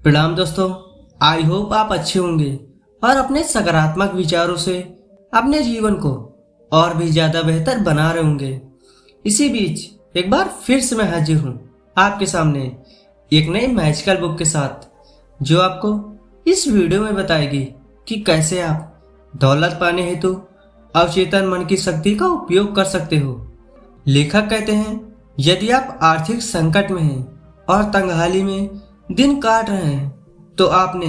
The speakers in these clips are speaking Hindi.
प्रणाम दोस्तों। आई होप आप अच्छे होंगे और अपने सकारात्मक विचारों से अपने जीवन को और भी ज्यादा बेहतर बना रहे होंगे। इसी बीच एक बार फिर से मैं हाजिर हूँ आपके सामने एक नई मैजिकल बुक के साथ, जो आपको इस वीडियो में बताएगी कि कैसे आप दौलत पाने हेतु अवचेतन मन की शक्ति का उपयोग कर सकते हो। लेखक कहते हैं, यदि आप आर्थिक संकट में हैं और तंगहाली में दिन काट रहे हैं तो आपने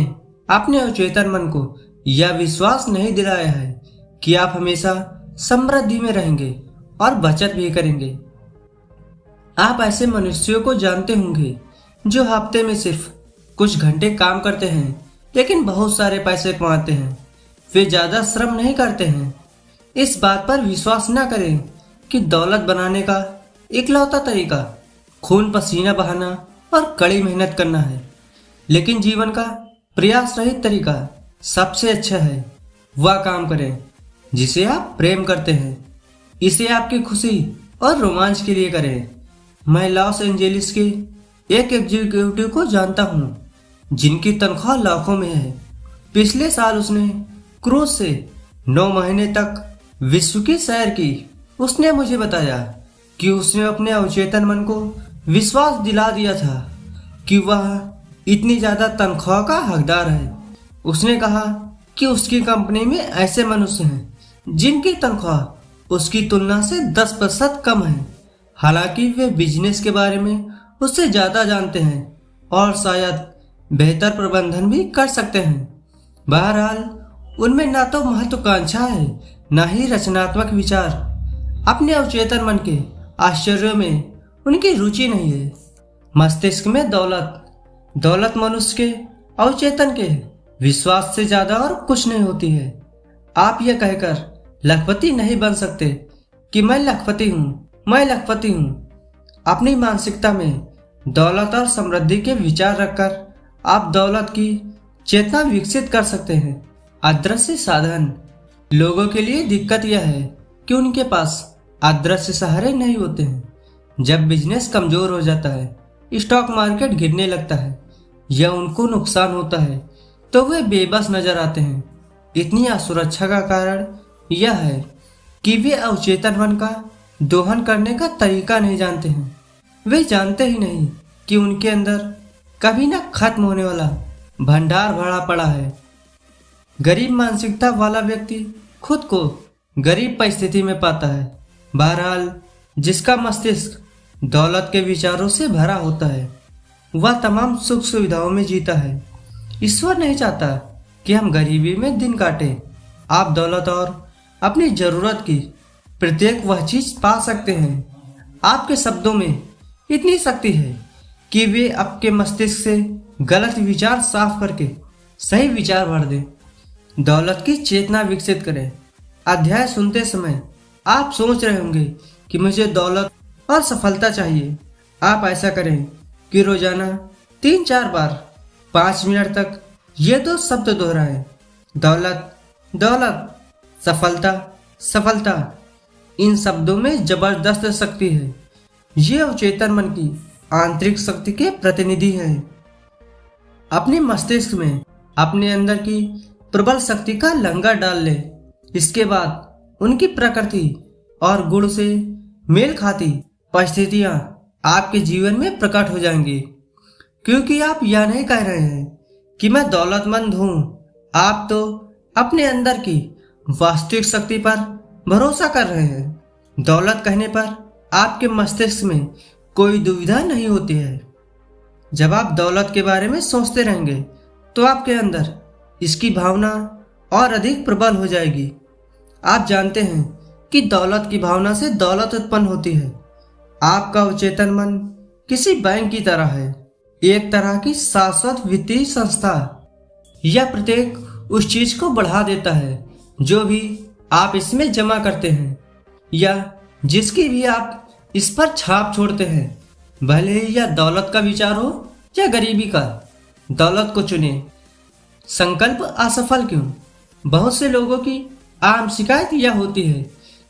अपने अवचेतन मन को यह विश्वास नहीं दिलाया है कि आप हमेशा समृद्धि में रहेंगे और बचत भी करेंगे। आप ऐसे मनुष्यों को जानते होंगे जो हफ्ते में सिर्फ कुछ घंटे काम करते हैं लेकिन बहुत सारे पैसे कमाते हैं। वे ज्यादा श्रम नहीं करते हैं। इस बात पर विश्वास न करें कि दौलत बनाने का इकलौता तरीका खून पसीना बहाना और कड़ी मेहनत करना है, लेकिन जीवन का प्रयास रहित तरीका सबसे अच्छा है। वह काम करें जिसे आप प्रेम करते हैं, इसे आपकी खुशी और रोमांच के लिए करें। मैं लॉस एंजेलिस के एक एग्जीक्यूटिव को जानता हूँ जिनकी तनख्वाह लाखों में है। पिछले साल उसने क्रूज से 9 महीने तक विश्व की सैर की। उसने मुझे बताया कि उसने अपने अवचेतन मन को विश्वास दिला दिया था कि वह इतनी ज्यादा तनख्वाह का हकदार है। उसने कहा कि उसकी कंपनी में ऐसे मनुष्य हैं जिनकी तनख्वाह उसकी तुलना से 10% कम है। हालांकि वे बिजनेस के बारे में उससे ज्यादा जानते हैं और शायद बेहतर प्रबंधन भी कर सकते हैं। बहरहाल उनमें ना तो महत्वाकांक्षा है न ही रचनात्मक विचार। अपने अवचेतन मन के आश्चर्यों में उनकी रुचि नहीं है। मस्तिष्क में दौलत मनुष्य के अवचेतन के विश्वास से ज्यादा और कुछ नहीं होती है। आप यह कहकर लखपति नहीं बन सकते कि मैं लखपति हूँ। अपनी मानसिकता में दौलत और समृद्धि के विचार रखकर आप दौलत की चेतना विकसित कर सकते हैं। अदृश्य साधन लोगों के लिए दिक्कत यह है कि उनके पास अदृश्य सहारे नहीं होते हैं। जब बिजनेस कमजोर हो जाता है, स्टॉक मार्केट गिरने लगता है या उनको नुकसान होता है तो वे बेबस नजर आते हैं। इतनी असुरक्षा का कारण यह है कि वे अवचेतन मन का दोहन करने का तरीका नहीं जानते हैं। वे जानते ही नहीं कि उनके अंदर कभी न खत्म होने वाला भंडार भरा पड़ा है। गरीब मानसिकता वाला व्यक्ति खुद को गरीब परिस्थिति में पाता है। बहरहाल जिसका मस्तिष्क दौलत के विचारों से भरा होता है वह तमाम सुख सुविधाओं में जीता है। ईश्वर नहीं चाहता कि हम गरीबी में दिन काटें। आप दौलत और अपनी जरूरत की प्रत्येक वह चीज पा सकते हैं। आपके शब्दों में इतनी शक्ति है कि वे आपके मस्तिष्क से गलत विचार साफ करके सही विचार भर दें। दौलत की चेतना विकसित करें। अध्याय सुनते समय आप सोच रहे होंगे कि मुझे दौलत और सफलता चाहिए। आप ऐसा करें कि रोजाना 3-4 बार 5 मिनट तक ये 2 शब्द दोहराएं, दौलत दौलत, सफलता सफलता। इन शब्दों में जबरदस्त शक्ति है। ये अवचेतन मन की आंतरिक शक्ति के प्रतिनिधि हैं। अपने मस्तिष्क में अपने अंदर की प्रबल शक्ति का लंगर डाल ले। इसके बाद उनकी प्रकृति और गुण से मेल खाती परिस्थितियां आपके जीवन में प्रकट हो जाएंगी। क्योंकि आप यह नहीं कह रहे हैं कि मैं दौलतमंद हूं, आप तो अपने अंदर की वास्तविक शक्ति पर भरोसा कर रहे हैं। दौलत कहने पर आपके मस्तिष्क में कोई दुविधा नहीं होती है। जब आप दौलत के बारे में सोचते रहेंगे तो आपके अंदर इसकी भावना और अधिक प्रबल हो जाएगी। आप जानते हैं कि दौलत की भावना से दौलत उत्पन्न होती है। आपका अवचेतन मन किसी बैंक की तरह है, एक तरह की शाश्वत वित्तीय संस्था। यह प्रत्येक उस चीज को बढ़ा देता है जो भी आप इसमें जमा करते हैं या जिसकी भी आप इस पर छाप छोड़ते हैं, भले ही यह दौलत का विचार हो या गरीबी का। दौलत को चुने। संकल्प असफल क्यों? बहुत से लोगों की आम शिकायत यह होती है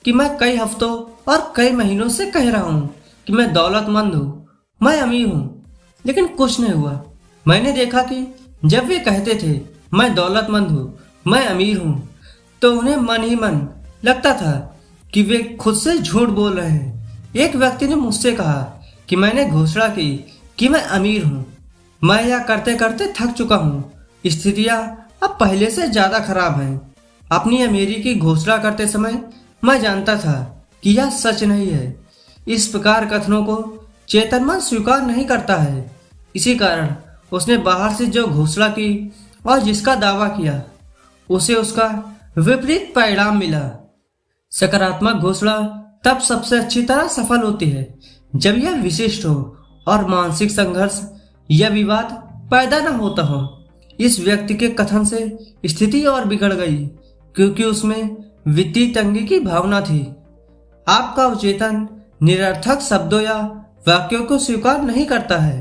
कि मैं कई हफ्तों और कई महीनों से कह रहा हूं कि मैं दौलतमंद हूं, मैं अमीर हूं, लेकिन कुछ नहीं हुआ। मैंने देखा कि जब वे कहते थे मैं दौलतमंद हूँ, मैं अमीर हूँ, तो उन्हें मन ही मन लगता था कि वे खुद से झूठ बोल रहे हैं। एक व्यक्ति ने मुझसे कहा कि मैंने घोषणा की कि मैं अमीर हूँ। मैं यह करते करते थक चुका हूँ। स्थितियाँ अब पहले से ज्यादा खराब हैं। अपनी अमीरी की घोषणा करते समय मैं जानता था कि यह सच नहीं है। इस प्रकार कथनों को चेतन मन स्वीकार नहीं करता है। इसी कारण उसने बाहर से जो घोषणा की और जिसका दावा किया, उसे उसका विपरीत परिणाम मिला। सकारात्मक घोषणा तब सबसे अच्छी तरह सफल होती है जब यह विशिष्ट हो और मानसिक संघर्ष या विवाद पैदा न होता हो। इस व्यक्ति के कथन से स्थिति और बिगड़ गई क्योंकि उसमें वित्तीय तंगी की भावना थी। आपका अवचेतन निरर्थक शब्दों या वाक्यों को स्वीकार नहीं करता है,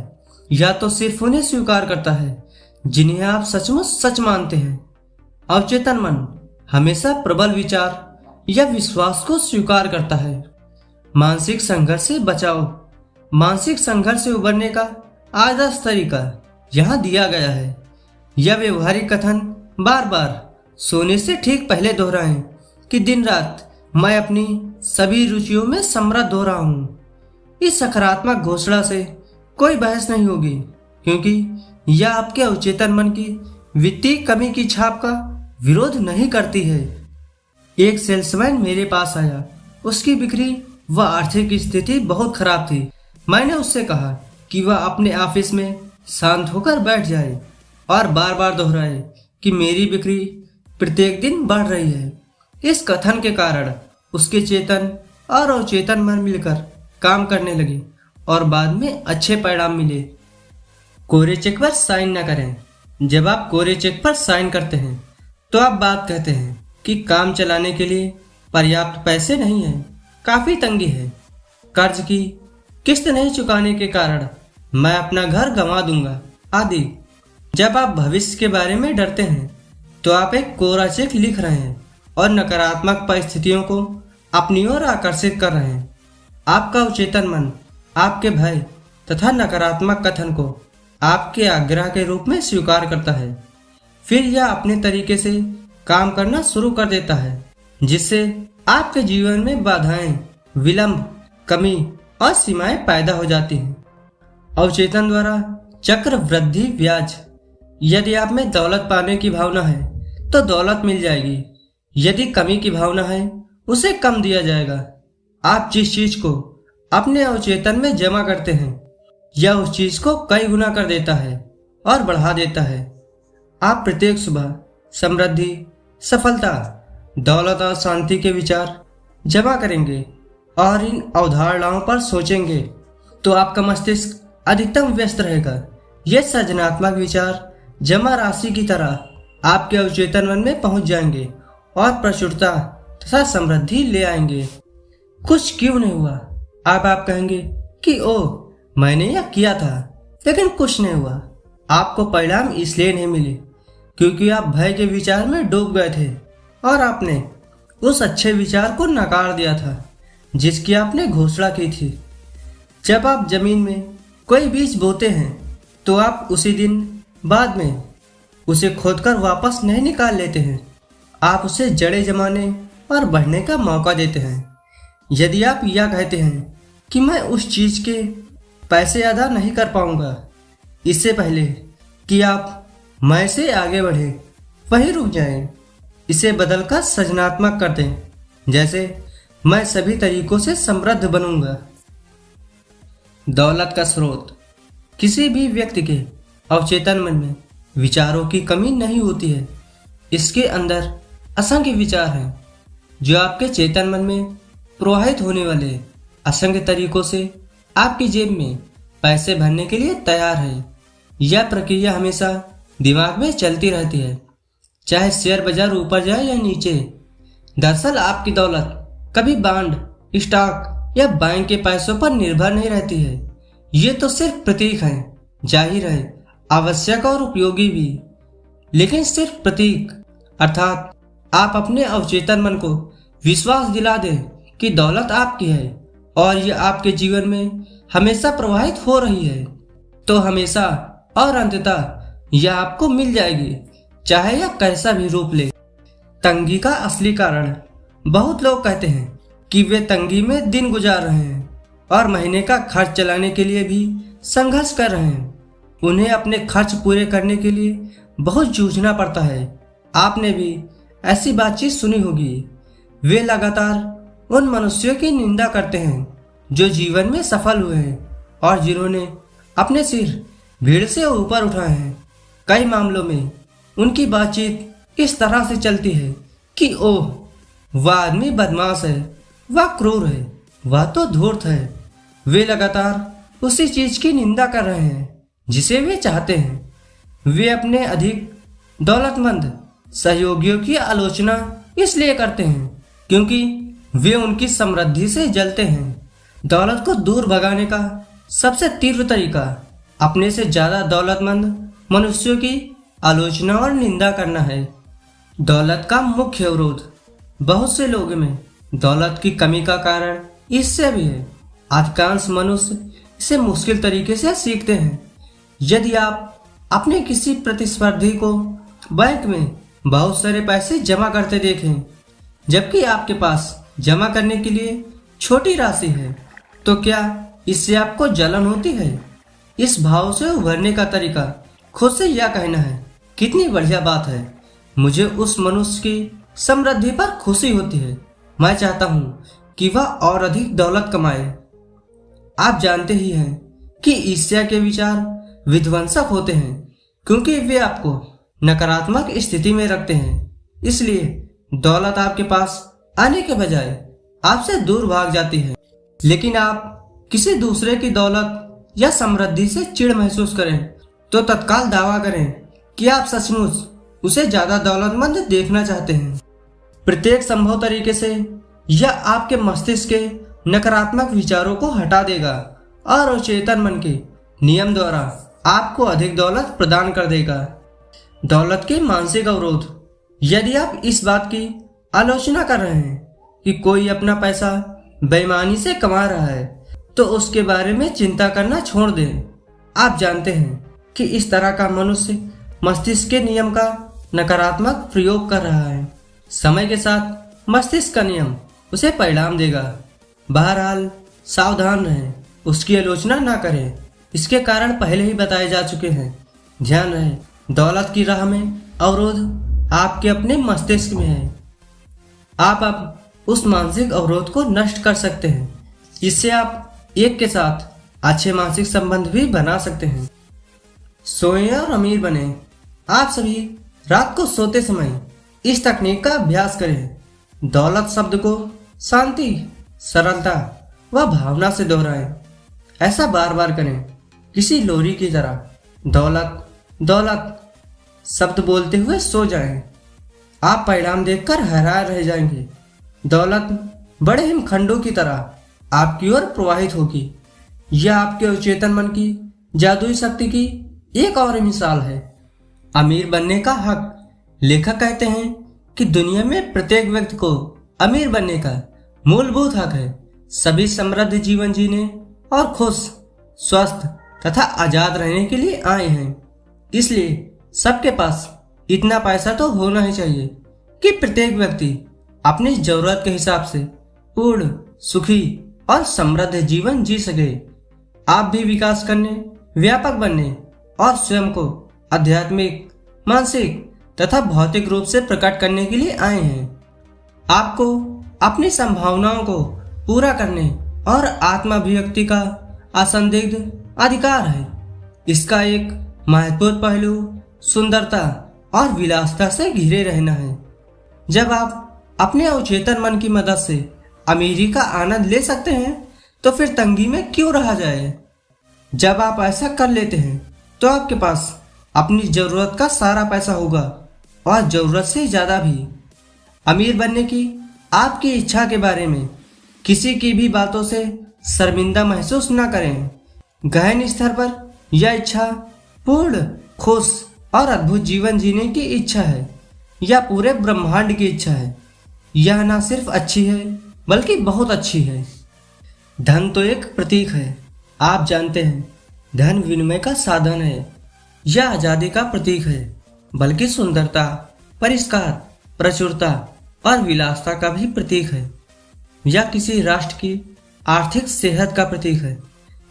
या तो सिर्फ उन्हें स्वीकार करता है जिन्हें आप सचमुच सच मानते हैं। अवचेतन मन हमेशा प्रबल विचार या विश्वास को स्वीकार करता है। मानसिक संघर्ष से बचाओ। मानसिक संघर्ष से उबरने का आदर्श तरीका यहाँ दिया गया है। यह व्यवहारिक कथन बार बार सोने से ठीक पहले दोहराएं कि दिन रात मैं अपनी सभी रुचियों में समृद्ध हो रहा हूँ। इस सकारात्मक घोषणा से कोई बहस नहीं होगी क्योंकि यह आपके अवचेतन मन की वित्तीय कमी की छाप का विरोध नहीं करती है। एक सेल्समैन मेरे पास आया। उसकी बिक्री व आर्थिक स्थिति बहुत खराब थी। मैंने उससे कहा कि वह अपने ऑफिस में शांत होकर बैठ जाए और बार बार दोहराए कि मेरी बिक्री प्रत्येक दिन बढ़ रही है। इस कथन के कारण उसके चेतन और अवचेतन मन मिलकर काम करने लगे और बाद में अच्छे परिणाम मिले। कोरे चेक पर साइन न करें। जब आप कोरे चेक पर साइन करते हैं तो आप बात कहते हैं कि काम चलाने के लिए पर्याप्त पैसे नहीं है, काफी तंगी है, कर्ज की किस्त नहीं चुकाने के कारण मैं अपना घर गंवा दूंगा आदि। जब आप भविष्य के बारे में डरते हैं तो आप एक कोरा चेक लिख रहे हैं और नकारात्मक परिस्थितियों को अपनी ओर आकर्षित कर रहे हैं। आपका अवचेतन मन आपके भय तथा नकारात्मक कथन को आपके आग्रह के रूप में स्वीकार करता है। फिर यह अपने तरीके से काम करना शुरू कर देता है, जिससे आपके जीवन में बाधाएं, विलंब, कमी और सीमाएं पैदा हो जाती हैं। अवचेतन द्वारा चक्र वृद्धि ब्याज। यदि आप में दौलत पाने की भावना है तो दौलत मिल जाएगी। यदि कमी की भावना है उसे कम दिया जाएगा। आप जिस चीज को अपने अवचेतन में जमा करते हैं यह उस चीज को कई गुना कर देता है और बढ़ा देता है। आप प्रत्येक सुबह समृद्धि, सफलता, दौलत और शांति के विचार जमा करेंगे और इन अवधारणाओं पर सोचेंगे तो आपका मस्तिष्क अधिकतम व्यस्त रहेगा। ये सृजनात्मक विचार जमा राशि की तरह आपके अवचेतन मन में पहुंच जाएंगे और प्रचुरता तथा समृद्धि ले आएंगे। कुछ क्यों नहीं हुआ? अब आप कहेंगे कि ओह, मैंने यह किया था लेकिन कुछ नहीं हुआ। आपको परिणाम इसलिए नहीं मिले क्योंकि आप भय के विचार में डूब गए थे और आपने उस अच्छे विचार को नकार दिया था जिसकी आपने घोषणा की थी। जब आप जमीन में कोई बीज बोते हैं तो आप उसी दिन बाद में उसे खोदकर वापस नहीं निकाल लेते हैं। आप उसे जड़ें जमाने और बढ़ने का मौका देते हैं। यदि आप यह कहते हैं कि मैं उस चीज के पैसे अदा नहीं कर पाऊंगा, इससे पहले कि आप मैं से आगे बढ़े वहीं रुक जाएं। इसे बदलकर सृजनात्मक कर दें, जैसे मैं सभी तरीकों से समृद्ध बनूंगा। दौलत का स्रोत। किसी भी व्यक्ति के अवचेतन मन में विचारों की कमी नहीं होती है। इसके अंदर असंख्य विचार हैं जो आपके चेतन मन में प्रवाहित होने वाले असंख्य तरीकों से आपकी जेब में पैसे भरने के लिए तैयार है। यह प्रक्रिया हमेशा दिमाग में चलती रहती है, चाहे शेयर बाजार ऊपर जाए या नीचे। दरअसल आपकी दौलत कभी बॉन्ड, स्टॉक या बैंक के पैसों पर निर्भर नहीं रहती है। ये तो सिर्फ प्रतीक हैं, जाहिर है आवश्यक और उपयोगी भी, लेकिन सिर्फ प्रतीक। अर्थात आप अपने अवचेतन मन को विश्वास दिला दें कि दौलत आपकी है और ये आपके जीवन में हमेशा प्रवाहित हो रही है, तो हमेशा और अंततः यह आपको मिल जाएगी, चाहे यह कैसा भी रूप ले। तंगी का असली कारण, बहुत लोग कहते हैं कि वे तंगी में दिन गुजार रहे हैं और महीने का खर्च चलाने के लिए भी संघर्ष कर रहे हैं। उन्हें अपने खर्च पूरे करने के लिए बहुत जूझना पड़ता है। आपने भी ऐसी बातचीत सुनी होगी। वे लगातार उन मनुष्यों की निंदा करते हैं जो जीवन में सफल हुए हैं और जिन्होंने अपने सिर भीड़ से ऊपर उठाए हैं। कई मामलों में उनकी बातचीत इस तरह से चलती है कि ओह, वह आदमी बदमाश है, वह क्रूर है, वह तो धूर्त है। वे लगातार उसी चीज की निंदा कर रहे हैं जिसे वे चाहते हैं। वे अपने अधिक दौलतमंद सहयोगियों की आलोचना इसलिए करते हैं क्योंकि वे उनकी समृद्धि से जलते हैं। दौलत को दूर भगाने का सबसे तीव्र तरीका अपने से ज्यादा दौलतमंद मनुष्यों की आलोचना और निंदा करना है। दौलत का मुख्य अवरोध, बहुत से लोगों में दौलत की कमी का कारण इससे भी है। अधिकांश मनुष्य इसे मुश्किल तरीके से सीखते हैं। यदि आप अपने किसी प्रतिस्पर्धी को बैंक में बहुत सारे पैसे जमा करते देखें जबकि आपके पास जमा करने के लिए छोटी राशि है, तो क्या इससे आपको जलन होती है? इस भाव से उभरने का तरीका खुद से यह कहना है, कितनी बढ़िया बात है, मुझे उस मनुष्य की समृद्धि पर खुशी होती है, मैं चाहता हूँ कि वह और अधिक दौलत कमाए। आप जानते ही हैं कि ईर्ष्या के विचार विध्वंसक होते हैं क्योंकि वे आपको नकारात्मक स्थिति में रखते हैं। इसलिए दौलत आपके पास आने के बजाय आपसे दूर भाग जाती है। लेकिन आप किसी दूसरे की दौलत या समृद्धि से चिढ़ महसूस करें तो तत्काल दावा करें कि आप सचमुच उसे ज्यादा दौलतमंद देखना चाहते हैं। प्रत्येक संभव तरीके से यह आपके मस्तिष्क के नकारात्मक विचारों को हटा देगा और अचेतन मन के नियम द्वारा आपको अधिक दौलत प्रदान कर देगा। दौलत के मानसिक अवरोध, यदि आप इस बात की आलोचना कर रहे हैं कि कोई अपना पैसा बेईमानी से कमा रहा है तो उसके बारे में चिंता करना छोड़ दें। आप जानते हैं कि इस तरह का मनुष्य मस्तिष्क के नियम का नकारात्मक प्रयोग कर रहा है। समय के साथ मस्तिष्क का नियम उसे परिणाम देगा। बहरहाल सावधान रहें, उसकी आलोचना ना करें। इसके कारण पहले ही बताए जा चुके हैं। ध्यान रहे, दौलत की राह में अवरोध आपके अपने मस्तिष्क में है। आप अब उस मानसिक अवरोध को नष्ट कर सकते हैं। इससे आप एक के साथ अच्छे मानसिक संबंध भी बना सकते हैं। सोएं और अमीर बने। आप सभी रात को सोते समय इस तकनीक का अभ्यास करें। दौलत शब्द को शांति, सरलता व भावना से दोहराएं। ऐसा बार बार करें, किसी लोरी की तरह। दौलत दौलत शब्द बोलते हुए सो जाएं। आप परिणाम देखकर हैरान रह जाएंगे। दौलत बड़े हिमखंडों की तरह आपकी ओर प्रवाहित होगी। यह आपके अचेतन मन की जादुई शक्ति की एक और मिसाल है। अमीर बनने का हक। लेखक कहते हैं कि दुनिया में प्रत्येक व्यक्ति को अमीर बनने का मूलभूत हक है। सभी समृद्ध जीवन जीने और खुश, स्वस्थ तथा आजाद रहने के लिए आए हैं। इसलिए सबके पास इतना पैसा तो होना ही चाहिए कि प्रत्येक व्यक्ति अपनी जरूरत के हिसाब से पूर्ण, सुखी और समृद्ध जीवन जी सके। आप भी विकास करने, व्यापक बनने और स्वयं को आध्यात्मिक, मानसिक तथा भौतिक रूप से प्रकट करने के लिए आए हैं। आपको अपनी संभावनाओं को पूरा करने और आत्माभिव्यक्ति का असंदिग्ध अधिकार है। इसका एक महत्वपूर्ण पहलू सुंदरता और विलासिता से घिरे रहना है। जब आप अपने अवचेतन मन की मदद से अमीरी का आनंद ले सकते हैं तो फिर तंगी में क्यों रहा जाए। जब आप ऐसा कर लेते हैं तो आपके पास अपनी जरूरत का सारा पैसा होगा और जरूरत से ज्यादा भी। अमीर बनने की आपकी इच्छा के बारे में किसी की भी बातों से शर्मिंदा महसूस न करें। गहन स्तर पर यह इच्छा पूर्ण, खुश और अद्भुत जीवन जीने की इच्छा है। यह पूरे ब्रह्मांड की इच्छा है। यह न सिर्फ अच्छी है बल्कि बहुत अच्छी है। धन तो एक प्रतीक है। आप जानते हैं, धन विनिमय का साधन है। या आजादी का प्रतीक है, बल्कि सुंदरता, परिष्कार, प्रचुरता और विलासता का भी प्रतीक है। या किसी राष्ट्र की आर्थिक सेहत का प्रतीक है।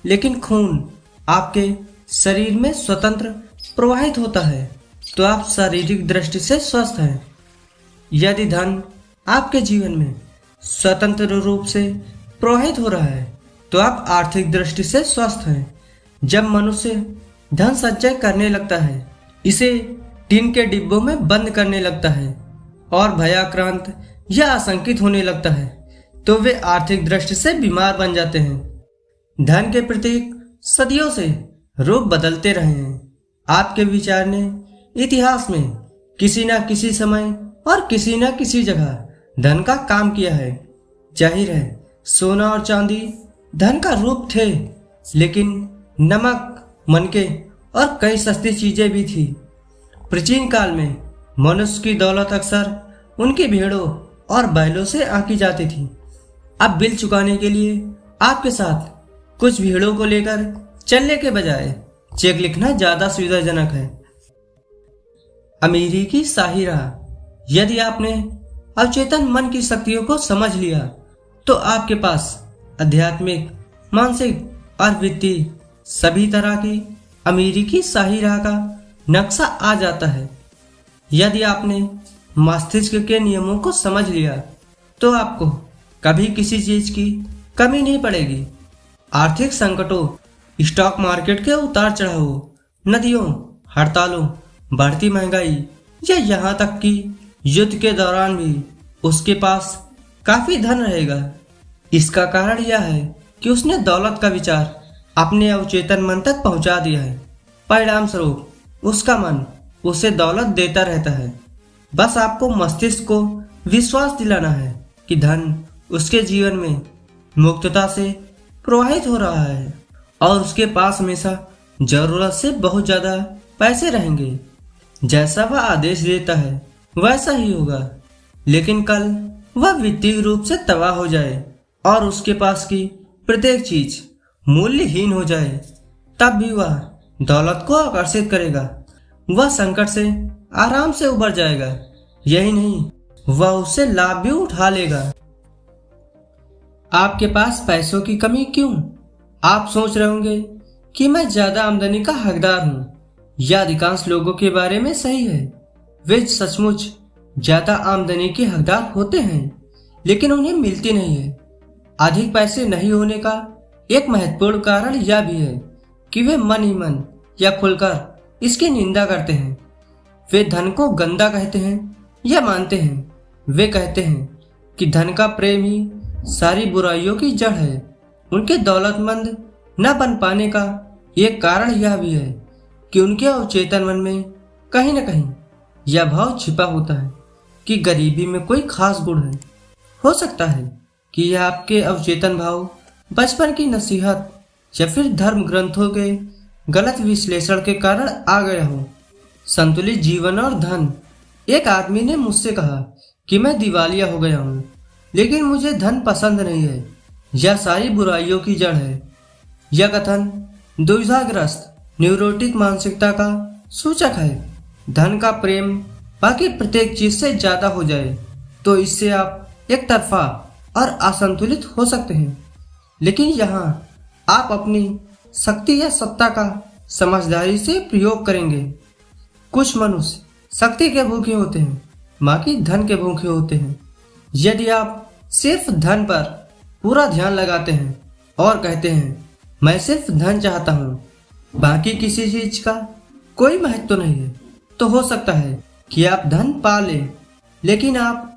लेकिन खून आपके शरीर में स्वतंत्र प्रवाहित होता है तो आप शारीरिक दृष्टि से स्वस्थ हैं। यदि धन आपके जीवन में स्वतंत्र रूप से प्रवाहित हो रहा है तो आप आर्थिक दृष्टि से स्वस्थ हैं। जब मनुष्य धन संचय करने लगता है, इसे टीन के डिब्बों में बंद करने लगता है और भयाक्रांत या आशंकित होने लगता है, तो वे आर्थिक दृष्टि से बीमार बन जाते हैं। धन के प्रतीक सदियों से रूप बदलते रहे हैं। आपके विचार ने इतिहास में किसी न किसी समय और किसी न किसी जगह धन का काम किया है। जाहिर है, सोना और चांदी धन का रूप थे, लेकिन नमक, मनके और कई सस्ती चीजें भी थी। प्राचीन काल में मनुष्य की दौलत अक्सर उनकी भेड़ों और बैलों से आंकी जाती थी। अब बिल चुकाने के लिए आपके साथ कुछ भेड़ों को लेकर चलने के बजाय चेक लिखना ज्यादा सुविधाजनक है। अमीरी की शाही राह। यदि आपने अवचेतन मन की शक्तियों को समझ लिया तो आपके पास आध्यात्मिक, मानसिक और वित्तीय सभी तरह की अमीरी की शाही राह का नक्शा आ जाता है। यदि आपने मस्तिष्क के नियमों को समझ लिया तो आपको कभी किसी चीज की कमी नहीं पड़ेगी। आर्थिक संकटों, स्टॉक मार्केट के उतार चढ़ावों, नदियों, हड़तालों, बढ़ती महंगाई या यहाँ तक कि युद्ध के दौरान भी उसके पास काफी धन रहेगा। इसका कारण यह है कि उसने दौलत का विचार अपने अवचेतन मन तक पहुंचा दिया है। परिणाम स्वरूप उसका मन उसे दौलत देता रहता है। बस आपको मस्तिष्क को विश्वास दिलाना है कि धन उसके जीवन में मुक्तता से प्रवाहित हो रहा है और उसके पास हमेशा जरूरत से बहुत ज्यादा पैसे रहेंगे। जैसा वह आदेश देता है वैसा ही होगा। लेकिन कल वह वित्तीय रूप से तबाह हो जाए और उसके पास की प्रत्येक चीज मूल्यहीन हो जाए, तब भी वह दौलत को आकर्षित करेगा। वह संकट से आराम से उबर जाएगा। यही नहीं, वह उससे लाभ भी उठा लेगा। आपके पास पैसों की कमी क्यों? आप सोच रहे होंगे कि मैं ज्यादा आमदनी का हकदार हूं। यह अधिकांश लोगों के बारे में सही है। वे सचमुच ज्यादा आमदनी के हकदार होते हैं, लेकिन उन्हें मिलती नहीं है। अधिक पैसे नहीं होने का एक महत्वपूर्ण कारण यह भी है कि वे मन ही मन या खुलकर इसकी निंदा करते हैं। वे धन को गंदा कहते हैं या मानते हैं। वे कहते हैं कि धन का प्रेम ही सारी बुराइयों की जड़ है। उनके दौलतमंद न बन पाने का एक कारण यह भी है कि उनके अवचेतन मन में कहीं न कहीं यह भाव छिपा होता है कि गरीबी में कोई खास गुण है। हो सकता है कि यह आपके अवचेतन भाव बचपन की नसीहत या फिर धर्म ग्रंथों के गलत विश्लेषण के कारण आ गया हो। संतुलित जीवन और धन। एक आदमी ने मुझसे कहा कि मैं दिवालिया हो गया हूँ, लेकिन मुझे धन पसंद नहीं है। यह सारी बुराइयों की जड़ है। यह कथन दुविधाग्रस्त न्यूरोटिक मानसिकता का सूचक है। धन का प्रेम बाकी प्रत्येक चीज से ज्यादा हो जाए तो इससे आप एक तरफा और असंतुलित हो सकते हैं। लेकिन यहाँ आप अपनी शक्ति या सत्ता का समझदारी से प्रयोग करेंगे। कुछ मनुष्य शक्ति के भूखे होते हैं, बाकी धन के भूखे होते हैं। यदि आप सिर्फ धन पर पूरा ध्यान लगाते हैं और कहते हैं मैं सिर्फ धन चाहता हूँ, बाकी किसी चीज का कोई महत्व नहीं है, तो हो सकता है कि आप धन पा लें, लेकिन आप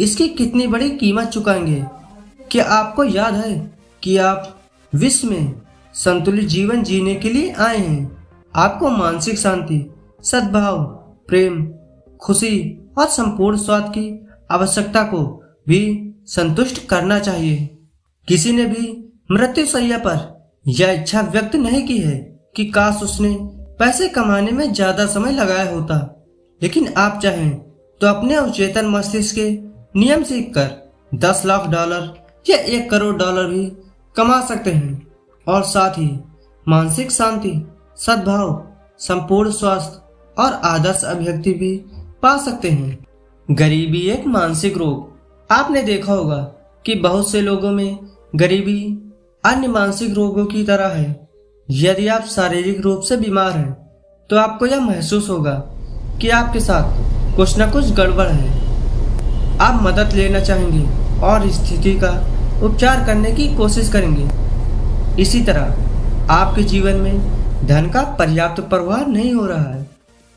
इसकी कितनी बड़ी कीमत चुकाएंगे। क्या आपको याद है कि आप विश्व में संतुलित जीवन जीने के लिए आए हैं? आपको मानसिक शांति, सद्भाव, प्रेम, खुशी और संपूर्ण स्वाद की आवश्यकता को भी संतुष्ट करना चाहिए। किसी ने भी मृत्युशैया पर यह इच्छा व्यक्त नहीं की है कि काश उसने पैसे कमाने में ज्यादा समय लगाया होता। लेकिन आप चाहें तो अपने अवचेतन मस्तिष्क के नियम सीखकर $10 लाख या $1 करोड़ भी कमा सकते हैं और साथ ही मानसिक शांति, सद्भाव संपूर्ण स्वास्थ्य और आदर्श अभिव्यक्ति भी पा सकते हैं। गरीबी एक मानसिक रोग। आपने देखा होगा कि बहुत से लोगों में गरीबी अन्य मानसिक रोगों की तरह है। यदि आप शारीरिक रूप से बीमार हैं तो आपको यह महसूस होगा कि आपके साथ कुछ न कुछ गड़बड़ है। आप मदद लेना चाहेंगे और स्थिति का उपचार करने की कोशिश करेंगे। इसी तरह आपके जीवन में धन का पर्याप्त प्रवाह नहीं हो रहा है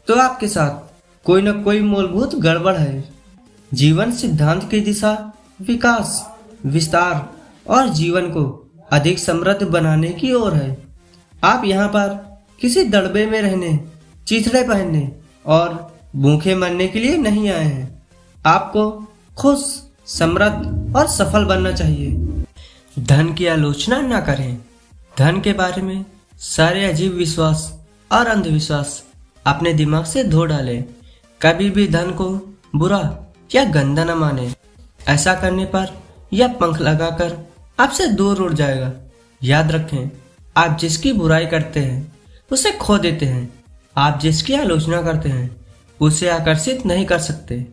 तो आपके साथ कोई न कोई मूलभूत गड़बड़ है। जीवन सिद्धांत की दिशा विकास, विस्तार और जीवन को अधिक समृद्ध बनाने की ओर है। आप यहाँ पर किसी दड़बे में रहने, चिथड़े पहनने और भूखे मरने के लिए नहीं आए हैं। आपको खुश, समृद्ध और सफल बनना चाहिए। धन की आलोचना न करें। धन के बारे में सारे अजीब विश्वास और अंधविश्वास अपने दिमाग से धो डालें। कभी भी धन को बुरा या गंदा न माने। ऐसा करने पर यह पंख लगाकर आपसे दूर उड़ जाएगा। याद रखें, आप जिसकी बुराई करते हैं उसे खो देते हैं। आप जिसकी आलोचना करते हैं उसे आकर्षित नहीं कर सकते।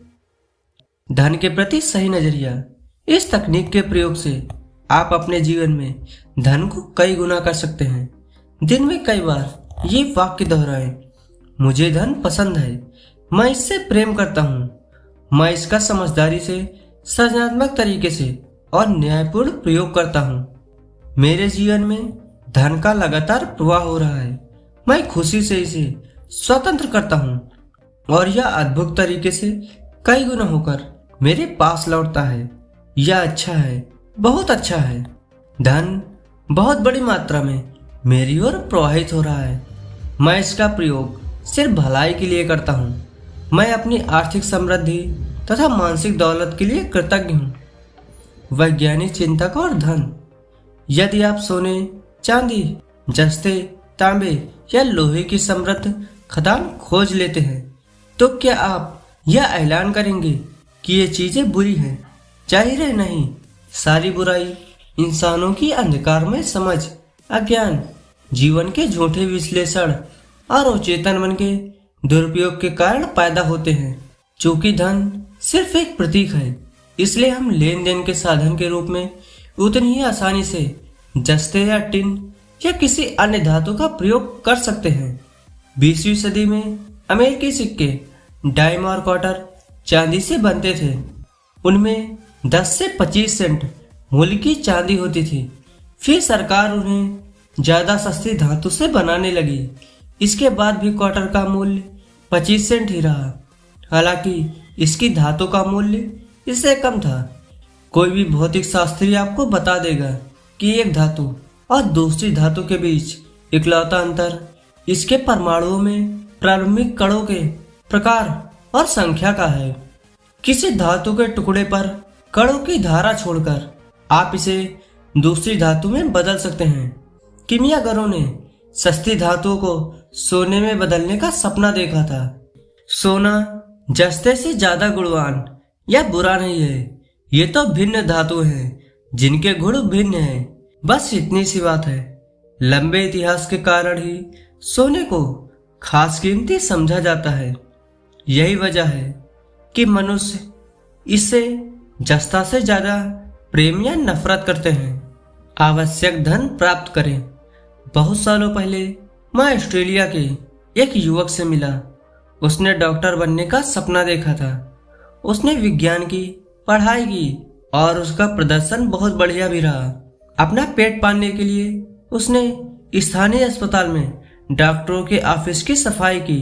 धन के प्रति सही नजरिया। इस तकनीक के प्रयोग से आप अपने जीवन में धन को कई गुना कर सकते हैं। दिन में कई बार ये वाक्य दोहराएं, मुझे धन पसंद है, मैं इससे प्रेम करता हूँ, मैं इसका समझदारी से, सृजनात्मक तरीके से और न्यायपूर्ण प्रयोग करता हूँ। मेरे जीवन में धन का लगातार प्रवाह हो रहा है, मैं खुशी से इसे स्वतंत्र करता हूँ और यह अद्भुत तरीके से कई गुना होकर मेरे पास लौटता है। यह अच्छा है, बहुत अच्छा है। धन बहुत बड़ी मात्रा में मेरी ओर प्रवाहित हो रहा है। मैं इसका प्रयोग सिर्फ भलाई के लिए करता हूँ। मैं अपनी आर्थिक समृद्धि तथा मानसिक दौलत के लिए कृतज्ञ हूँ। वैज्ञानिक चिंतक और धन। यदि आप सोने, चांदी, जस्ते, तांबे या लोहे की समृद्ध खदान खोज लेते हैं तो क्या आप यह ऐलान करेंगे कि ये चीजें बुरी हैं? जाहिर है नहीं। सारी बुराई इंसानों की अंधकारमय समझ, अज्ञान, जीवन के झूठे विश्लेषण और अचेतन मन के दुरुपयोग के कारण पैदा होते हैं। चूंकि धन सिर्फ एक प्रतीक है, इसलिए हम लेन देन के साधन के रूप में उतनी ही आसानी से जस्ते या टिन या किसी अन्य धातु का प्रयोग कर सकते हैं। 20वीं सदी में अमेरिकी सिक्के, डाइम और क्वार्टर चांदी से बनते थे। उनमें 10 से 25 सेंट मूल्य की चांदी होती थी। फिर सरकार उन्हें ज्यादा सस्ती धातु से बनाने लगी। इसके बाद भी क्वार्टर का मूल्य 25 सेंट ही रहा, हालांकि इसकी धातु का मूल्य इससे कम था। कोई भी भौतिक शास्त्री आपको बता देगा कि एक धातु और दूसरी धातु के बीच इकलौता अंतर इसके परमाणुओं में प्रारंभिक कणों के प्रकार और संख्या का है। किसी धातु के टुकड़े पर कणों की धारा छोड़कर आप इसे दूसरी धातु में बदल सकते हैं। कीमियागरों ने सस्ती धातुओं को सोने में बदलने का सपना देखा था। सोना जस्ते से ज्यादा गुणवान या बुरा नहीं है। ये तो भिन्न धातु हैं जिनके गुण भिन्न हैं। बस इतनी सी बात है। लंबे इतिहास के कारण ही सोने को खास कीमती समझा जाता है। यही वजह है कि मनुष्य इससे जस्ता से ज्यादा प्रेम या नफरत करते हैं। आवश्यक धन प्राप्त करें। बहुत सालों पहले मैं ऑस्ट्रेलिया के एक युवक से मिला। उसने डॉक्टर बनने का सपना देखा था। उसने विज्ञान की पढ़ाई की और उसका प्रदर्शन बहुत बढ़िया भी रहा। अपना पेट पालने के लिए उसने स्थानीय अस्पताल में डॉक्टरों के ऑफिस की सफाई की।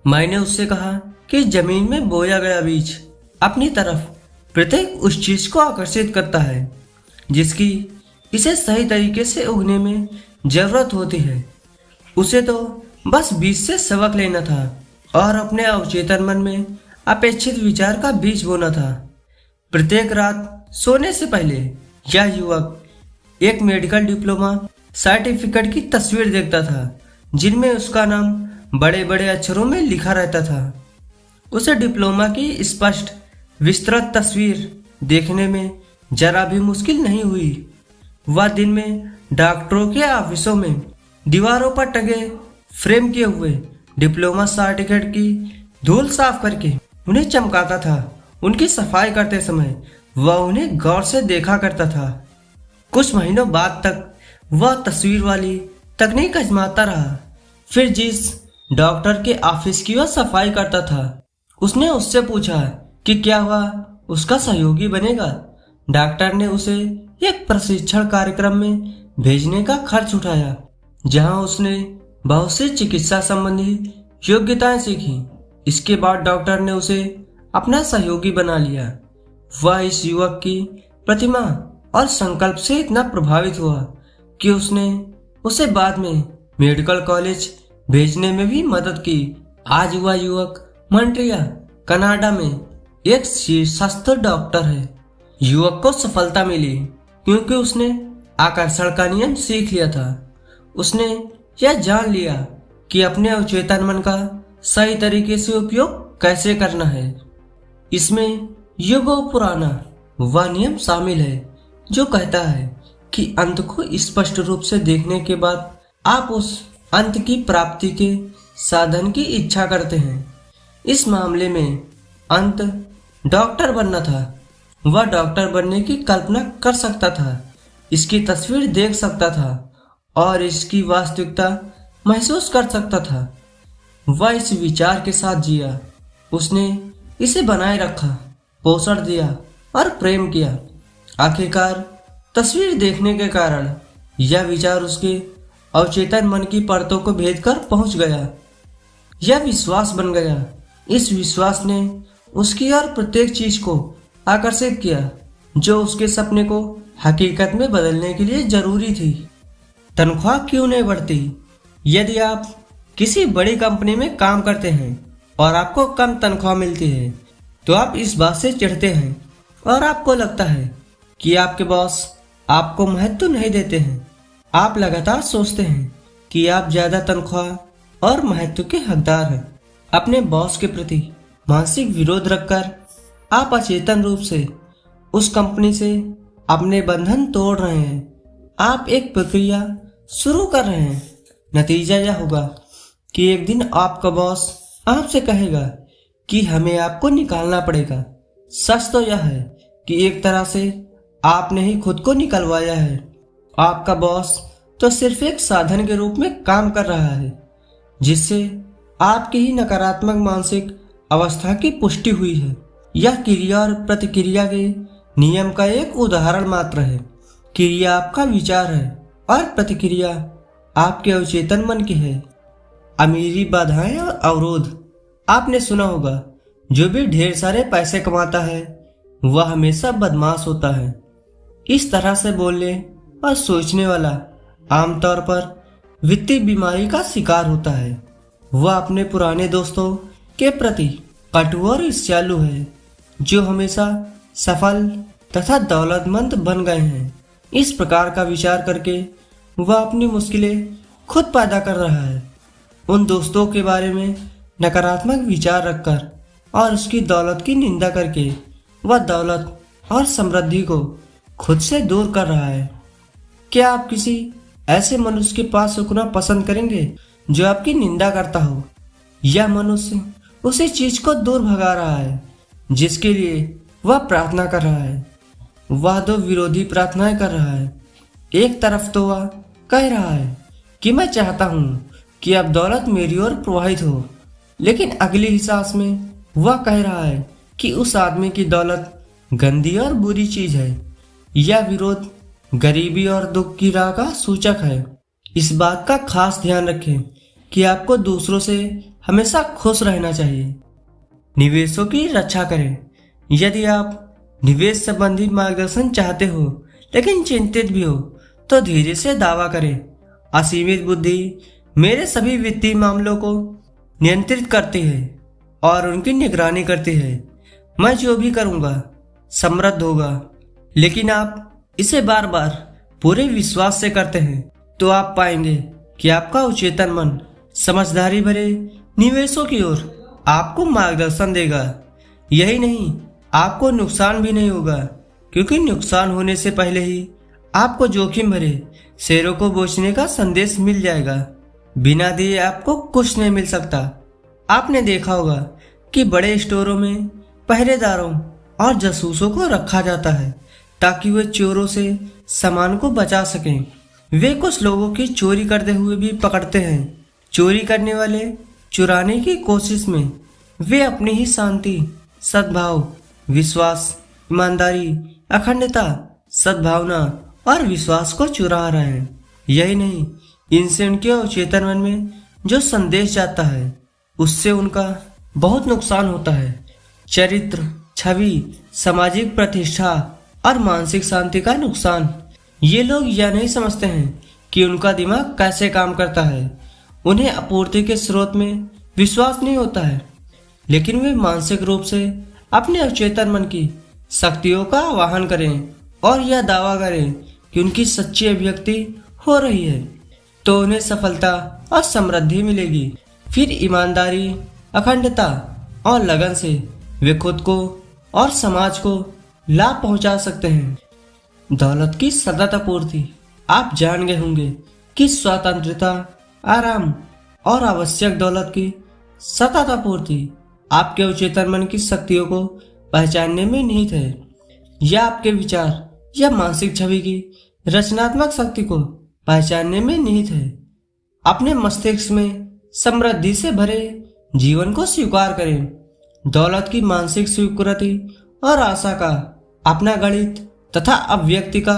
मैंने उससे कहा कि जमीन में बोया गया बीज अपनी तरफ प्रत्येक उस चीज को आकर्षित करता है जिसकी इसे सही तरीके से उगने में जरूरत होती है। उसे तो बस बीज से सबक लेना था और अपने अवचेतन मन में अपेक्षित विचार का बीज बोना था। प्रत्येक रात सोने से पहले यह युवक एक मेडिकल डिप्लोमा सर्टिफिकेट की तस्वीर देखता था जिनमें उसका नाम बड़े बड़े अक्षरों में लिखा रहता था। उसे डिप्लोमा की स्पष्ट विस्तृत तस्वीर देखने में जरा भी मुश्किल नहीं हुई। वह दिन में डॉक्टरों के ऑफिसों में दीवारों पर टंगे फ्रेम किए हुए डिप्लोमा सर्टिफिकेट की धूल साफ करके उन्हें चमकाता था। उनकी सफाई करते समय वह उन्हें गौर से देखा करता था। कुछ महीनों बाद तक वह तस्वीर वाली तकनीक आजमाता रहा। फिर जिस डॉक्टर के ऑफिस की वह सफाई करता था, उसने उससे पूछा कि क्या वह उसका सहयोगी बनेगा। डॉक्टर ने उसे एक प्रशिक्षण कार्यक्रम में भेजने का खर्च उठाया, जहां उसने बहुत सी चिकित्सा संबंधी योग्यताएं सीखी। इसके बाद डॉक्टर ने उसे अपना सहयोगी बना लिया। वह इस युवक की प्रतिमा और संकल्प से इतना प्रभावित हुआ कि उसने उसे बाद में मेडिकल कॉलेज भेजने में भी मदद की। आज वह युवक मॉन्ट्रियल, कनाडा में एक शीर्षस्थ डॉक्टर है। युवक को सफलता मिली क्योंकि उसने आकर्षण का नियम सीख लिया था। उसने यह जान लिया कि अपने अवचेतन मन का सही तरीके से उपयोग कैसे करना है। इसमें युगो पुराना वह नियम शामिल है जो कहता है कि अंत को स्पष्ट रूप से देखने के बाद आप उस अंत की प्राप्ति के साधन की इच्छा करते हैं। इस मामले में अंत डॉक्टर बनना था। वह डॉक्टर बनने की कल्पना कर सकता था, इसकी तस्वीर देख सकता था और इसकी वास्तविकता महसूस कर सकता था। वह इस विचार के साथ जिया। उसने इसे बनाए रखा, पोषण दिया और प्रेम किया। आखिरकार तस्वीर देखने के कारण यह विचार उसके अवचेतन मन की परतों को भेदकर पहुंच गया। यह विश्वास बन गया। इस विश्वास ने उसकी और प्रत्येक चीज को आकर्षित किया जो उसके सपने को हकीकत में बदलने के लिए जरूरी थी। तनख्वाह क्यों नहीं बढ़ती? यदि आप किसी बड़ी कंपनी में काम करते हैं और आपको कम तनख्वाह मिलती है तो आप इस बात से चिढ़ते हैं और आपको लगता है कि आपके बॉस आपको महत्व नहीं देते हैं। आप लगातार सोचते हैं कि आप ज्यादा तनख्वाह और महत्व के हकदार हैं। अपने बॉस के प्रति मानसिक विरोध रखकर आप अचेतन रूप से उस कंपनी से अपने बंधन तोड़ रहे हैं। आप एक प्रक्रिया शुरू कर रहे हैं। नतीजा यह होगा कि एक दिन आपका बॉस आपसे कहेगा कि हमें आपको निकालना पड़ेगा। सच तो यह है कि एक तरह से आपने ही खुद को निकलवाया है। आपका बॉस तो सिर्फ एक साधन के रूप में काम कर रहा है, जिससे आपकी ही नकारात्मक मानसिक अवस्था की पुष्टि हुई है। यह क्रिया और प्रतिक्रिया के नियम का एक उदाहरण मात्र है। क्रिया आपका विचार है और प्रतिक्रिया आपके अवचेतन मन की है। अमीरी, बाधाएं और अवरोध। आपने सुना होगा, जो भी ढेर सारे पैसे कमाता है वह हमेशा बदमाश होता है। इस तरह से बोलने और सोचने वाला आमतौर पर वित्तीय बीमारी का शिकार होता है। वह अपने पुराने दोस्तों के प्रति कटु और ईर्ष्यालु है, जो हमेशा सफल तथा दौलतमंद बन गए हैं। इस प्रकार का विचार करके वह अपनी मुश्किलें खुद पैदा कर रहा है। उन दोस्तों के बारे में नकारात्मक विचार रखकर और उसकी दौलत की निंदा करके वह दौलत और समृद्धि को खुद से दूर कर रहा है। क्या आप किसी ऐसे मनुष्य के पास रुकना पसंद करेंगे जो आपकी निंदा करता हो? यह मनुष्य उसी चीज को दूर भगा रहा है जिसके लिए वह प्रार्थना कर रहा है। वह दो विरोधी प्रार्थनाएं कर रहा है। एक तरफ तो वह कह रहा है कि मैं चाहता हूं कि अब दौलत मेरी ओर प्रवाहित हो, लेकिन अगली ही सांस में वह कह रहा है कि उस आदमी की दौलत गंदी और बुरी चीज है। यह विरोध गरीबी और दुख की राह का सूचक है। इस बात का खास ध्यान रखें कि आपको दूसरों से हमेशा खुश रहना चाहिए। निवेशों की रक्षा करें। यदि आप निवेश संबंधी मार्गदर्शन चाहते हो लेकिन चिंतित भी हो तो धीरे से दावा करें। असीमित बुद्धि मेरे सभी वित्तीय मामलों को नियंत्रित करती है और उनकी निगरानी करती है। मैं जो भी करूंगा समृद्ध होगा। लेकिन आप इसे बार बार पूरे विश्वास से करते हैं तो आप पाएंगे कि आपका अवचेतन मन समझदारी भरे निवेशों की ओर आपको मार्गदर्शन देगा। यही नहीं, आपको नुकसान भी नहीं होगा, क्योंकि नुकसान होने से पहले ही आपको जोखिम भरे शेयरों को बेचने का संदेश मिल जाएगा। बिना दिए आपको कुछ नहीं मिल सकता। आपने देखा होगा कि बड़े स्टोरों में पहरेदारों और जासूसों को रखा जाता है ताकि वे चोरों से सामान को बचा सकें। वे कुछ लोगों की चोरी करते हुए भी पकड़ते हैं। चोरी करने वाले चुराने की कोशिश में वे अपनी ही शांति, सद्भाव, विश्वास, ईमानदारी, अखंडता, सद्भावना और विश्वास को चुरा रहे हैं। यही नहीं, इनसे उनके अवचेतन मन में जो संदेश जाता है उससे उनका बहुत नुकसान होता है। चरित्र, छवि, सामाजिक प्रतिष्ठा और मानसिक शांति का नुकसान। ये लोग यह नहीं समझते हैं कि उनका दिमाग कैसे काम करता है। उन्हें आपूर्ति के स्रोत में विश्वास नहीं होता है, लेकिन वे मानसिक रूप से अपने अवचेतन मन की शक्तियों का आवाहन करें और यह दावा करें कि उनकी सच्ची अभिव्यक्ति हो रही है तो उन्हें सफलता और समृद्धि मिलेगी। फिर ईमानदारी, अखंडता और लगन से वे खुद को और समाज को लाभ पहुंचा सकते हैं। दौलत की सतत आपूर्ति। आप जान गए होंगे कि स्वतंत्रता, आराम और आवश्यक दौलत की सतत आपूर्ति आपके अवचेतन मन की शक्तियों को पहचानने में निहित है। यह आपके विचार या मानसिक छवि की रचनात्मक शक्ति को पहचानने में निहित है। अपने मस्तिष्क में समृद्धि से भरे जीवन को स्वीकार करें। दौलत की मानसिक स्वीकृति और आशा का अपना गणित तथा अभिव्यक्ति का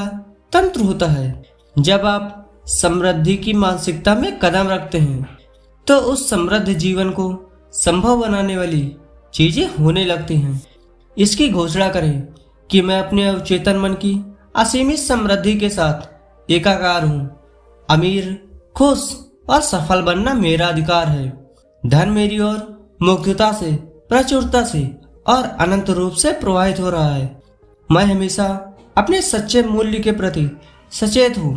तंत्र होता है। जब आप समृद्धि की मानसिकता में कदम रखते हैं तो उस समृद्ध जीवन को संभव बनाने वाली चीजें होने लगती हैं। इसकी घोषणा करें कि मैं अपने अवचेतन मन की असीमित समृद्धि के साथ एकाकार हूँ। अमीर, खुश और सफल बनना मेरा अधिकार है। धन मेरी ओर मुग्धता से, प्रचुरता से और अनंत रूप से प्रवाहित हो रहा है। मैं हमेशा अपने सच्चे मूल्य के प्रति सचेत हूँ।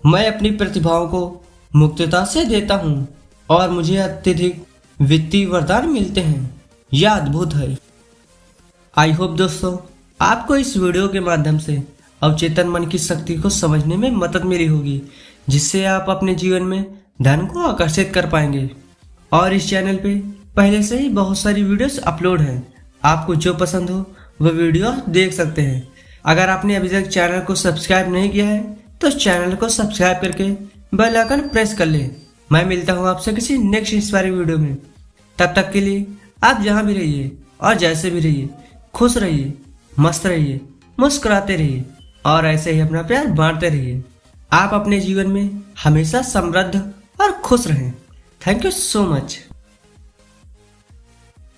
मैं अपनी प्रतिभाओं को मुक्तता से देता हूँ और मुझे अत्यधिक वित्तीय वरदान मिलते हैं। यह अद्भुत है। आई होप दोस्तों आपको इस वीडियो के माध्यम से अवचेतन मन की शक्ति को समझने में मदद मिली होगी, जिससे आप अपने जीवन में धन को आकर्षित कर पाएंगे। और इस चैनल पे पहले से ही बहुत सारी वीडियोस अपलोड हैं। आपको जो पसंद हो वह वीडियो देख सकते हैं। अगर आपने अभी तक चैनल को सब्सक्राइब नहीं किया है तो चैनल को सब्सक्राइब करके बेल आइकन प्रेस कर ले। मैं मिलता हूँ आपसे किसी नेक्स्ट इंस्पायरिंग वीडियो में। तब तक के लिए आप जहाँ भी रहिए और जैसे भी रहिए, खुश रहिए, मस्त रहिए, मुस्कुराते रहिए और ऐसे ही अपना प्यार बांटते रहिए। आप अपने जीवन में हमेशा समृद्ध और खुश रहें। Thank you so much.